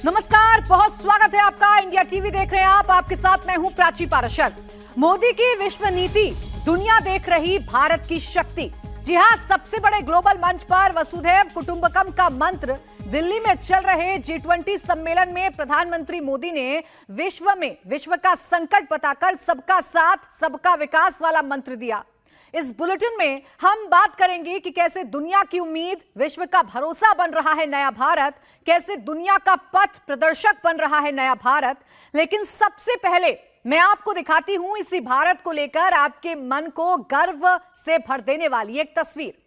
नमस्कार, बहुत स्वागत है आपका। इंडिया टीवी देख रहे हैं आप। आपके साथ मैं हूं प्राची पारशर। मोदी की विश्व नीति, दुनिया देख रही भारत की शक्ति। जी हां, सबसे बड़े ग्लोबल मंच पर वसुधैव कुटुंबकम का मंत्र दिल्ली में चल रहे G20 सम्मेलन में प्रधानमंत्री मोदी ने विश्व का संकट बताकर सबका साथ सबका विकास वाला मंत्र दिया। इस बुलेटिन में हम बात करेंगे कि कैसे दुनिया की उम्मीद, विश्व का भरोसा बन रहा है नया भारत, कैसे दुनिया का पथ प्रदर्शक बन रहा है नया भारत। लेकिन सबसे पहले मैं आपको दिखाती हूं इसी भारत को लेकर आपके मन को गर्व से भर देने वाली एक तस्वीर।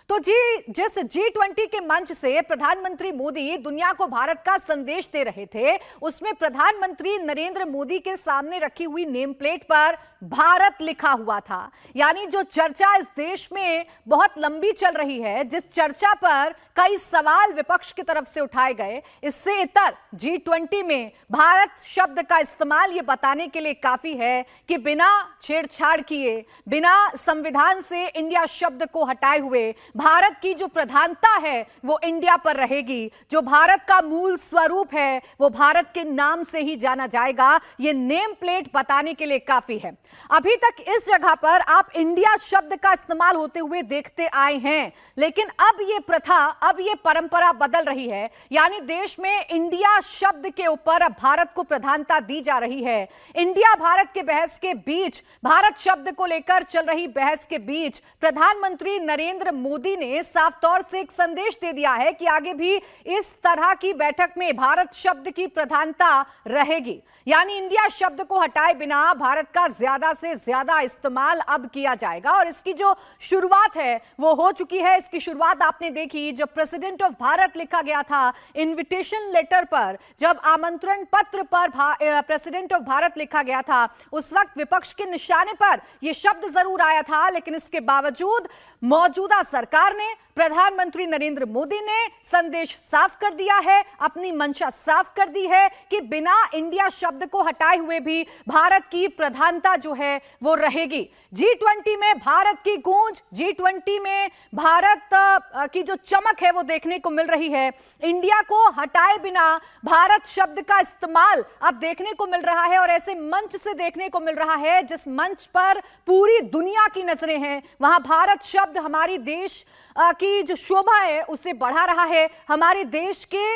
तो जिस G20 के मंच से प्रधानमंत्री मोदी दुनिया को भारत का संदेश दे रहे थे, उसमें प्रधानमंत्री नरेंद्र मोदी के सामने रखी हुई नेम प्लेट पर भारत लिखा हुआ था। यानी जो चर्चा इस देश में बहुत लंबी चल रही है, जिस चर्चा पर कई सवाल विपक्ष की तरफ से उठाए गए, इससे इतर G20 में भारत शब्द का इस्तेमाल ये बताने के लिए काफी है कि बिना छेड़छाड़ किए, बिना संविधान से इंडिया शब्द को हटाए हुए भारत की जो प्रधानता है वो इंडिया पर रहेगी। जो भारत का मूल स्वरूप है वो भारत के नाम से ही जाना जाएगा। ये नेम प्लेट बताने के लिए काफी है। अभी तक इस जगह पर आप इंडिया शब्द का इस्तेमाल होते हुए देखते आए हैं, लेकिन अब ये प्रथा, अब ये परंपरा बदल रही है। यानी देश में इंडिया शब्द के ऊपर अब भारत को प्रधानता दी जा रही है। इंडिया भारत के बहस के बीच, भारत शब्द को लेकर चल रही बहस के बीच प्रधानमंत्री नरेंद्र मोदी ने साफ तौर से एक संदेश दे दिया है कि आगे भी इस तरह की बैठक में भारत शब्द की प्रधानता रहेगी। यानी इंडिया शब्द को हटाए बिना भारत का ज्यादा से ज्यादा इस्तेमाल अब किया जाएगा। और इसकी जो शुरुआत है वो हो चुकी है। इसकी शुरुआत आपने देखी जब प्रेसिडेंट ऑफ भारत लिखा गया था इनविटेशन लेटर पर, जब आमंत्रण पत्र पर प्रेसिडेंट ऑफ भारत लिखा गया था, उस वक्त विपक्ष के निशाने पर यह शब्द जरूर आया था। लेकिन इसके बावजूद मौजूदा सरकार ने, प्रधानमंत्री नरेंद्र मोदी ने संदेश साफ कर दिया है, अपनी मंशा साफ कर दी है कि बिना इंडिया शब्द को हटाए हुए भी भारत की प्रधानता जो है वो रहेगी। G20 में भारत की गूंज, G20 में भारत की जो चमक है वो देखने को मिल रही है। इंडिया को हटाए बिना भारत शब्द का इस्तेमाल अब देखने को मिल रहा है और ऐसे मंच से देखने को मिल रहा है जिस मंच पर पूरी दुनिया की नजरें हैं। वहां भारत शब्द हमारी देश की जो शोभा है उसे बढ़ा रहा है, हमारे देश के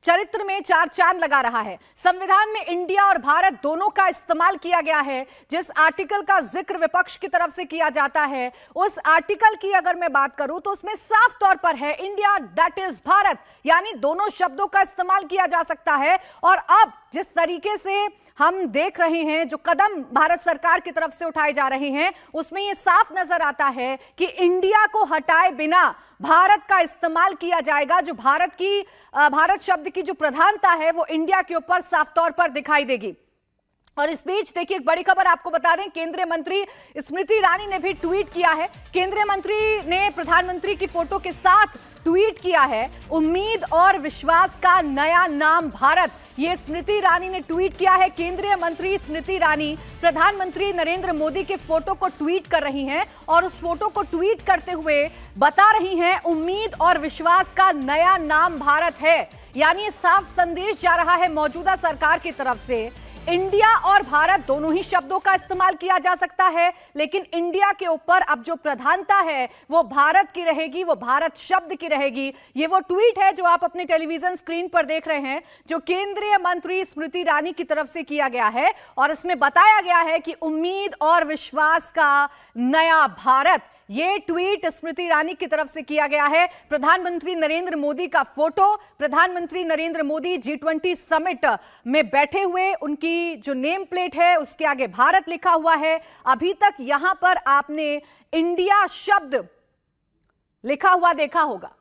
चरित्र में चार चांद लगा रहा है। संविधान में इंडिया और भारत दोनों का इस्तेमाल किया गया है। जिस आर्टिकल का जिक्र विपक्ष की तरफ से किया जाता है, उस आर्टिकल की अगर मैं बात करूं तो उसमें साफ तौर पर है इंडिया दैट इज भारत, यानी दोनों शब्दों का इस्तेमाल किया जा सकता है। और अब जिस तरीके से हम देख रहे हैं, जो कदम भारत सरकार की तरफ से उठाए जा रहे हैं, उसमें यह साफ नजर आता है कि इंडिया को हटाए बिना भारत का इस्तेमाल किया जाएगा। जो भारत शब्द की जो प्रधानता है वो इंडिया के ऊपर साफ तौर पर दिखाई देगी। और इस बीच देखिए, एक बड़ी खबर आपको बता दें, केंद्रीय मंत्री स्मृति ईरानी ने भी ट्वीट किया है। केंद्रीय मंत्री ने प्रधानमंत्री की फोटो के साथ ट्वीट किया है, उम्मीद और विश्वास का नया नाम भारत। ये स्मृति ईरानी ने ट्वीट किया है। केंद्रीय मंत्री स्मृति ईरानी प्रधानमंत्री नरेंद्र मोदी के फोटो को ट्वीट कर रही हैं और उस फोटो को ट्वीट करते हुए बता रही हैं, उम्मीद और विश्वास का नया नाम भारत है। यानी साफ संदेश जा रहा है मौजूदा सरकार की तरफ से, इंडिया और भारत दोनों ही शब्दों का इस्तेमाल किया जा सकता है, लेकिन इंडिया के ऊपर अब जो प्रधानता है वो भारत की रहेगी, वो भारत शब्द की रहेगी। ये वो ट्वीट है जो आप अपने टेलीविजन स्क्रीन पर देख रहे हैं, जो केंद्रीय मंत्री स्मृति ईरानी की तरफ से किया गया है। और इसमें बताया गया है कि उम्मीद और विश्वास का नया भारत, ये ट्वीट स्मृति ईरानी की तरफ से किया गया है। प्रधानमंत्री नरेंद्र मोदी का फोटो, प्रधानमंत्री नरेंद्र मोदी G20 समिट में बैठे हुए, उनकी जो नेम प्लेट है उसके आगे भारत लिखा हुआ है। अभी तक यहां पर आपने इंडिया शब्द लिखा हुआ देखा होगा।